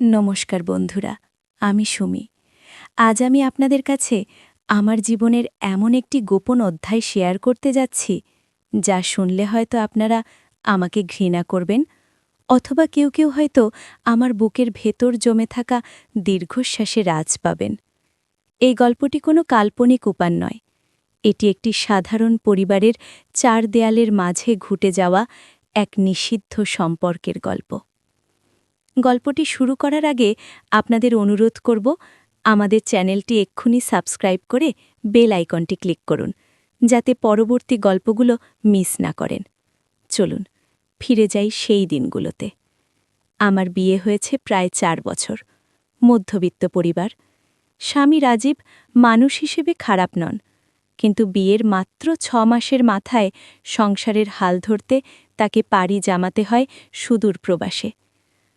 নমস্কার বন্ধুরা, আমি সুমি। আজ আমি আপনাদের কাছে আমার জীবনের এমন একটি গোপন অধ্যায় শেয়ার করতে যাচ্ছি, যা শুনলে হয়তো আপনারা আমাকে ঘৃণা করবেন, অথবা কেউ কেউ হয়তো আমার বুকের ভেতর জমে থাকা দীর্ঘশ্বাসে রাজ পাবেন। এই গল্পটি কোনো কাল্পনিক উপান নয়। এটি একটি সাধারণ পরিবারের চার দেয়ালের মাঝে ঘুটে যাওয়া এক নিষিদ্ধ সম্পর্কের গল্প। গল্পটি শুরু করার আগে আপনাদের অনুরোধ করব, আমাদের চ্যানেলটি এক্ষুনি সাবস্ক্রাইব করে বেল আইকনটি ক্লিক করুন, যাতে পরবর্তী গল্পগুলো মিস না করেন। চলুন ফিরে যাই সেই দিনগুলোতে। আমার বিয়ে হয়েছে প্রায় 4 বছর। মধ্যবিত্ত পরিবার। স্বামী রাজীব মানুষ হিসেবে খারাপ নন, কিন্তু বিয়ের মাত্র 6 মাসের মাথায় সংসারের হাল ধরতে তাকে পাড়ি জামাতে হয় সুদূর প্রবাসে।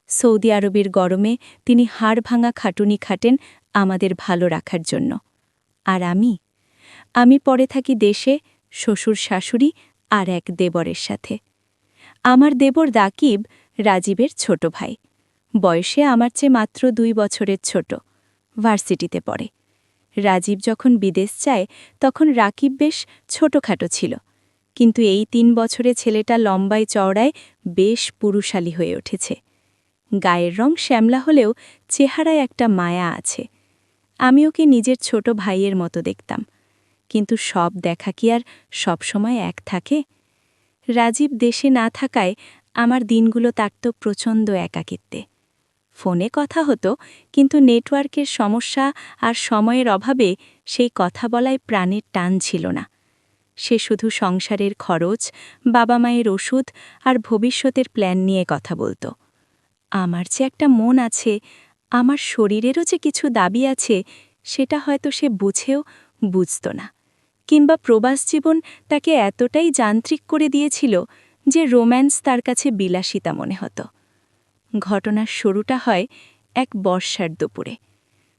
সৌদি আরবের গরমে তিনি হাড় ভাঙা খাটুনি খাটেন আমাদের ভালো রাখার জন্য। আর আমি পড়ে থাকি দেশে, শ্বশুর শাশুড়ি আর এক দেবরের সাথে। আমার দেবর দাকিব রাজীবের ছোট ভাই। বয়সে আমার চেয়ে মাত্র 2 বছরের ছোট। ভার্সিটিতে পড়ে। রাজীব যখন বিদেশ যায় তখন রাকিব বেশ ছোটখাটো ছিল, কিন্তু এই 3 বছরে ছেলেটা লম্বায় চওড়ায় বেশ পুরুষালী হয়ে উঠেছে। গায়ের রং শ্যামলা হলেও চেহারায় একটা মায়া আছে। আমি ওকে নিজের ছোট ভাইয়ের মতো দেখতাম, কিন্তু সব দেখা কি আর সবসময় এক থাকে? রাজীব দেশে না থাকায় আমার দিনগুলো কাটত প্রচণ্ড একাকিত্বে। ফোনে কথা হতো, কিন্তু নেটওয়ার্কের সমস্যা আর সময়ের অভাবে সেই কথা বলায় প্রাণের টান ছিল না। সে শুধু সংসারের খরচ, বাবা মায়ের ওষুধ আর ভবিষ্যতের প্ল্যান নিয়ে কথা বলত। আমার যে একটা মন আছে, আমার শরীরেরও যে কিছু দাবি আছে, সেটা হয়তো সে বুঝেও বুঝত না। কিংবা প্রবাস জীবন তাকে এতটাই যান্ত্রিক করে দিয়েছিল যে রোম্যান্স তার কাছে বিলাসিতা মনে হতো। ঘটনার শুরুটা হয় এক বর্ষার দুপুরে।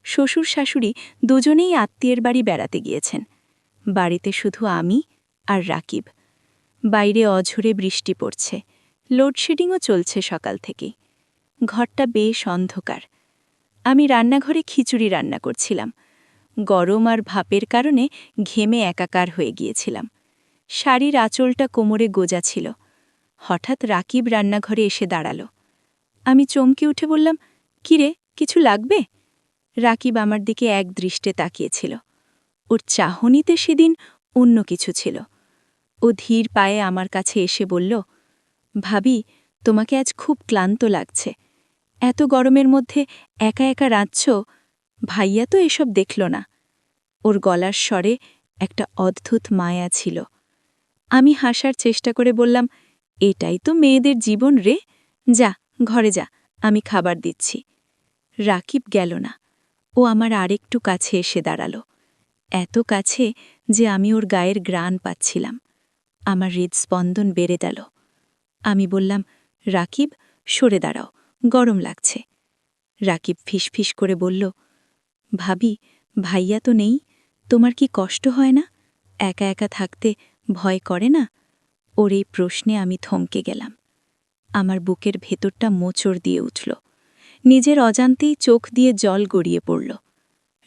শ্বশুর শাশুড়ি দুজনেই আত্মীয়ের বাড়ি বেড়াতে গিয়েছেন। বাড়িতে শুধু আমি আর রাকিব। বাইরে অঝোরে বৃষ্টি পড়ছে, লোডশেডিংও চলছে সকাল থেকেই। ঘরটা বেশ অন্ধকার। আমি রান্নাঘরে খিচুড়ি রান্না করছিলাম। গরম আর ভাপের কারণে ঘেমে একাকার হয়ে গিয়েছিলাম। শাড়ির আঁচলটা কোমরে গোজা ছিল। হঠাৎ রাকিব রান্নাঘরে এসে দাঁড়াল। আমি চমকে উঠে বললাম, কিরে, কিছু লাগবে? রাকিব আমার দিকে এক দৃষ্টে তাকিয়েছিল। ওর চাহনিতে সেদিন অন্য কিছু ছিল। ও ধীর পায়ে আমার কাছে এসে বলল, ভাবি, তোমাকে আজ খুব ক্লান্ত লাগছে। এত গরমের মধ্যে একা একা রাঁধছ। ভাইয়া তো এসব দেখল না। ওর গলার স্বরে একটা অদ্ভুত মায়া ছিল। আমি হাসার চেষ্টা করে বললাম, এটাই তো মেয়েদের জীবন রে। যা, ঘরে যা, আমি খাবার দিচ্ছি। রাকিব গেল না। ও আমার আরেকটু কাছে এসে দাঁড়াল। এত কাছে যে আমি ওর গায়ের গ্রাণ পাচ্ছিলাম। আমার হৃদস্পন্দন বেড়ে গেল। আমি বললাম, রাকিব, সরে দাঁড়াও, গরম লাগছে। রাকিব ফিসফিস করে বলল, ভাবি, ভাইয়া তো নেই, তোমার কি কষ্ট হয় না? একা একা থাকতে ভয় করে না? ওর এই প্রশ্নে আমি থমকে গেলাম। আমার বুকের ভেতরটা মোচড় দিয়ে উঠল। নিজের অজান্তেই চোখ দিয়ে জল গড়িয়ে পড়ল।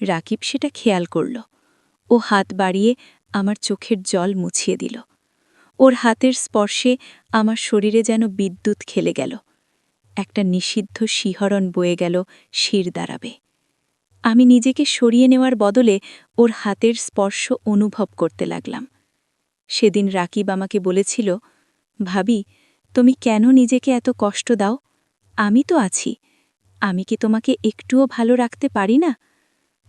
রাকিব সেটা খেয়াল করল। ও হাত বাড়িয়ে আমার চোখের জল মুছিয়ে দিল। ওর হাতের স্পর্শে আমার শরীরে যেন বিদ্যুৎ খেলে গেল। একটা নিষিদ্ধ শিহরণ বয়ে গেল শির দাঁড়াবে। আমি নিজেকে সরিয়ে নেওয়ার বদলে ওর হাতের স্পর্শ অনুভব করতে লাগলাম। সেদিন রাকিব আমাকে বলেছিল, ভাবি, তুমি কেন নিজেকে এত কষ্ট দাও? আমি তো আছি। আমি কি তোমাকে একটুও ভালো রাখতে পারি না?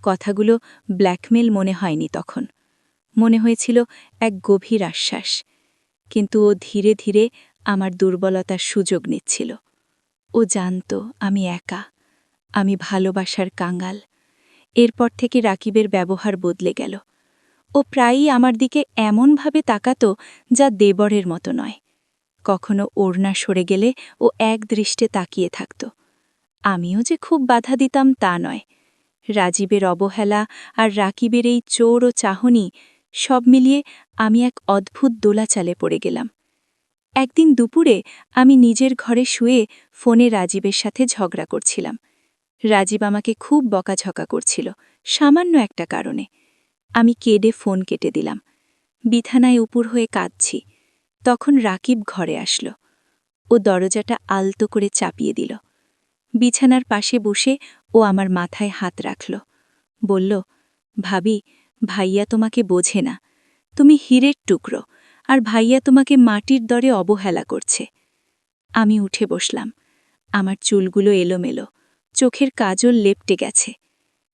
কথাগুলো ব্ল্যাকমেল মনে হয়নি তখন। মনে হয়েছিল এক গভীর আশ্বাস। কিন্তু ও ধীরে ধীরে আমার দুর্বলতার সুযোগ নিচ্ছিল। ও জানত আমি একা, আমি ভালোবাসার কাঙ্গাল। এরপর থেকে রাকিবের ব্যবহার বদলে গেল। ও প্রায়ই আমার দিকে এমনভাবে তাকাত যা দেবরের মতো নয়। কখনো ওড়না সরে গেলে ও এক দৃষ্টে তাকিয়ে থাকত। আমিও যে খুব বাধা দিতাম তা নয়। রাজীবের অবহেলা আর রাকিবের এই চোর ও চাহনি, সব মিলিয়ে আমি এক অদ্ভুত দোলাচালে পড়ে গেলাম। একদিন দুপুরে আমি নিজের ঘরে শুয়ে ফোনে রাজীবের সাথে ঝগড়া করছিলাম। রাজীব আমাকে খুব বকাঝকা করছিল, সামান্য একটা কারণে। আমি কেঁদে ফোন কেটে দিলাম। বিছানায় উপুর হয়ে কাঁদছি। তখন রাকিব ঘরে আসলো। ও দরজাটা আলতো করে চাপিয়ে দিল। বিছানার পাশে বসে ও আমার মাথায় হাত রাখল। বলল, ভাবি, ভাইয়া তোমাকে বোঝে না। তুমি হীরের টুকরো, আর ভাইয়া তোমাকে মাটির দরে অবহেলা করছে। আমি উঠে বসলাম। আমার চুলগুলো এলোমেলো, চোখের কাজল লেপটে গেছে।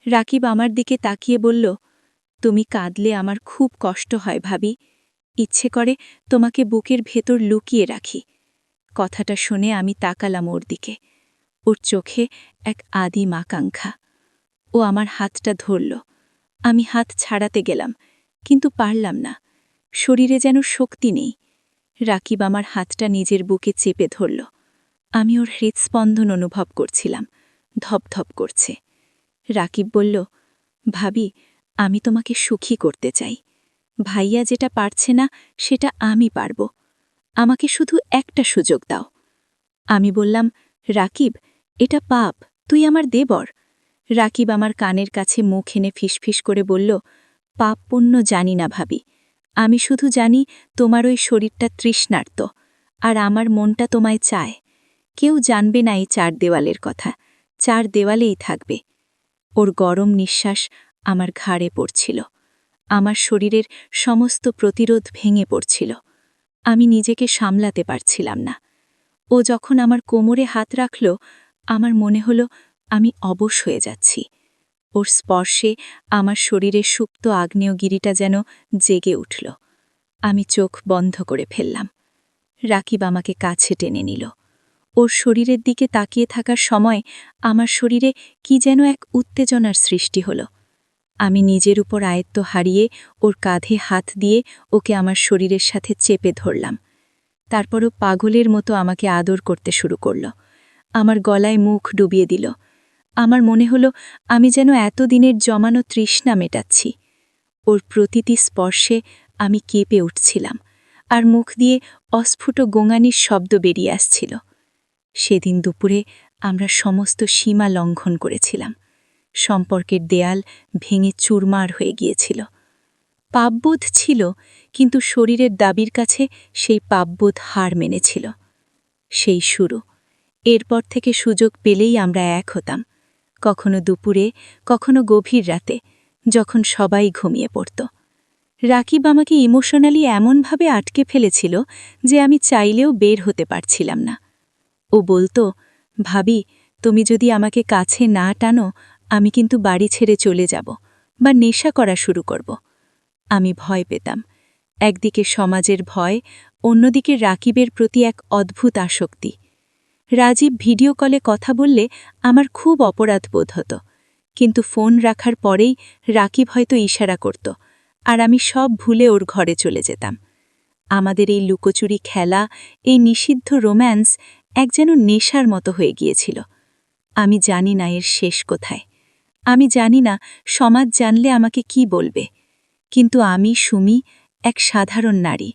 রাকিব আমার দিকে তাকিয়ে বলল, তুমি কাঁদলে আমার খুব কষ্ট হয় ভাবি। ইচ্ছে করে তোমাকে বুকের ভেতর লুকিয়ে রাখি। কথাটা শুনে আমি তাকালাম ওর দিকে। ওর চোখে এক আদিম আকাঙ্ক্ষা। ও আমার হাতটা ধরল। আমি হাত ছাড়াতে গেলাম, কিন্তু পারলাম না। শরীরে যেন শক্তি নেই। রাকিব আমার হাতটা নিজের বুকে চেপে ধরল। আমি ওর হৃৎস্পন্দন অনুভব করছিলাম, ধপধপ করছে। রাকিব বলল, ভাবি, আমি তোমাকে সুখী করতে চাই। ভাইয়া যেটা পারছে না সেটা আমি পারব। আমাকে শুধু একটা সুযোগ দাও। আমি বললাম, রাকিব, এটা পাপ, তুই আমার দেবর। রাকিব আমার কানের কাছে মুখ এনে ফিসফিস করে বলল, পাপ পুণ্য জানি না ভাবি। আমি শুধু জানি তোমার ওই শরীরটা তৃষ্ণার্ত, আর আমার মনটা তোমায় চায়। কেউ জানবে না এই 4 দেওয়ালের কথা, 4 দেওয়ালেই থাকবে। ওর গরম নিঃশ্বাস আমার ঘাড়ে পড়ছিল। আমার শরীরের সমস্ত প্রতিরোধ ভেঙে পড়ছিল। আমি নিজেকে সামলাতে পারছিলাম না। ও যখন আমার কোমরে হাত রাখল, আমার মনে হল আমি অবশ হয়ে যাচ্ছি। ওর স্পর্শে আমার শরীরের সুপ্ত আগ্নেয়গিরিটা যেন জেগে উঠল। আমি চোখ বন্ধ করে ফেললাম। রাকিব আমাকে কাছে টেনে নিল। ওর শরীরের দিকে তাকিয়ে থাকার সময় আমার শরীরে কি যেন এক উত্তেজনার সৃষ্টি হল। আমি নিজের উপর আয়ত্ত হারিয়ে ওর কাঁধে হাত দিয়ে ওকে আমার শরীরের সাথে চেপে ধরলাম। তারপরও পাগলের মতো আমাকে আদর করতে শুরু করল। আমার গলায় মুখ ডুবিয়ে দিল। আমার মনে হল আমি যেন এতদিনের জমানো তৃষ্ণা মেটাচ্ছি। ওর প্রতিটি স্পর্শে আমি কেঁপে উঠছিলাম, আর মুখ দিয়ে অস্ফুট গোঙানির শব্দ বেরিয়ে আসছিল। সেদিন দুপুরে আমরা সমস্ত সীমা লঙ্ঘন করেছিলাম। সম্পর্কের দেয়াল ভেঙে চুরমার হয়ে গিয়েছিল। পাপবোধ ছিল, কিন্তু শরীরের দাবির কাছে সেই পাপবোধ হার মেনেছিল। সেই শুরু। এরপর থেকে সুযোগ পেলেই আমরা এক হতাম, কখনো দুপুরে, কখনো গভীর রাতে, যখন সবাই ঘুমিয়ে পড়ত। রাকিব আমাকে ইমোশনালি এমনভাবে আটকে ফেলেছিল যে আমি চাইলেও বের হতে পারছিলাম না। ও বলতো, ভাবি, তুমি যদি আমাকে কাছে না টানো, আমি কিন্তু বাড়ি ছেড়ে চলে যাব বা নেশা করা শুরু করব। আমি ভয় পেতাম। একদিকে সমাজের ভয়, অন্যদিকে রাকিবের প্রতি এক অদ্ভুত আসক্তি। রাজীব ভিডিও কলে কথা বললে আমার খুব অপরাধ বোধ হতো, কিন্তু ফোন রাখার পরেই রাকিব হয়তো ইশারা করত, আর আমি সব ভুলে ওর ঘরে চলে যেতাম। আমাদের এই লুকোচুরি খেলা, এই নিষিদ্ধ রোম্যান্স এক যেন নেশার মতো হয়ে গিয়েছিল। আমি জানি না এর শেষ কোথায়। আমি জানি না সমাজ জানলে আমাকে কি বলবে। কিন্তু আমি সুমি, এক সাধারণ নারী,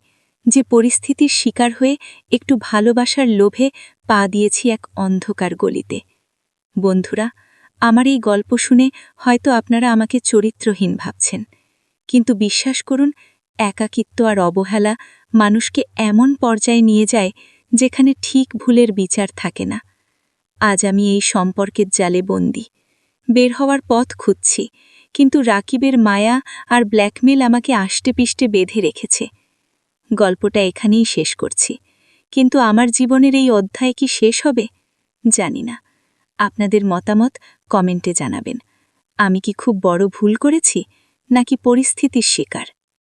যে পরিস্থিতির শিকার হয়ে একটু ভালোবাসার লোভে পা দিয়েছি এক অন্ধকার গলিতে। বন্ধুরা, আমার এই গল্প শুনে হয়তো আপনারা আমাকে চরিত্রহীন ভাবছেন, কিন্তু বিশ্বাস করুন, একাকিত্ব আর অবহেলা মানুষকে এমন পর্যায়ে নিয়ে যায় যেখানে ঠিক ভুলের বিচার থাকে না। আজ আমি এই সম্পর্কের জালে বন্দী। বের হওয়ার পথ খুঁজছি, কিন্তু রাকিবের মায়া আর ব্ল্যাকমেল আমাকে আষ্টেপৃষ্টে বেঁধে রেখেছে। গল্পটা এখানেই শেষ করছি, কিন্তু আমার জীবনের এই অধ্যায় কি শেষ হবে জানি না। আপনাদের মতামত কমেন্টে জানাবেন। আমি কি খুব বড় ভুল করেছি, নাকি পরিস্থিতির শিকার?